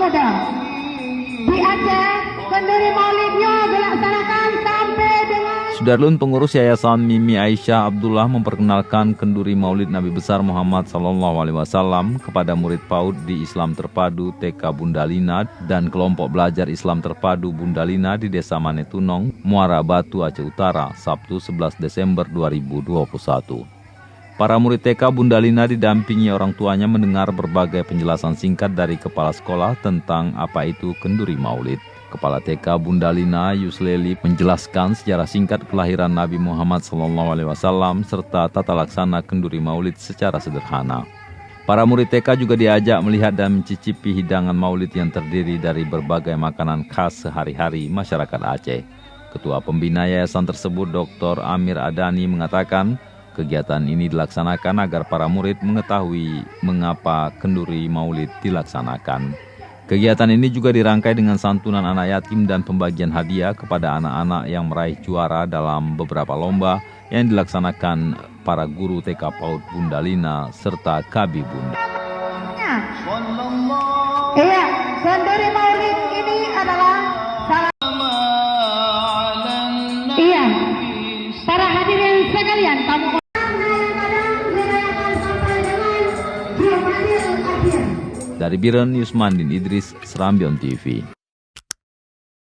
muda. Di Aceh, kenduri maulidnya dilaksanakan sampai dengan... Sudarlun pengurus Yayasan Mimi Aisyah Abdullah memperkenalkan kenduri Maulid Nabi besar Muhammad SAW kepada murid PAUD di Islam Terpadu TK Bundalina dan kelompok belajar Islam Terpadu Bundalina di Desa Manetunong, Muara Batu, Aceh Utara, Sabtu 11 Desember 2021. Para murid TK Bundalina didampingi orang tuanya mendengar berbagai penjelasan singkat dari kepala sekolah tentang apa itu kenduri Maulid. Kepala TK Bundalina Yusleli menjelaskan sejarah singkat kelahiran Nabi Muhammad SAW serta tata laksana kenduri Maulid secara sederhana. Para murid TK juga diajak melihat dan mencicipi hidangan Maulid yang terdiri dari berbagai makanan khas sehari-hari masyarakat Aceh. Ketua Pembina Yayasan tersebut Dr. Amir Adani mengatakan, kegiatan ini dilaksanakan agar para murid mengetahui mengapa kenduri Maulid dilaksanakan. Kegiatan ini juga dirangkai dengan santunan anak yatim dan pembagian hadiah kepada anak-anak yang meraih juara dalam beberapa lomba yang dilaksanakan para guru TK PAUD Bundalina serta KB Bunda. Iya, kenduri maulid ini adalah salah... Iya, para hadirin sekalian, kamu... Dari Biren, Yusmandin Idris, Serambion TV.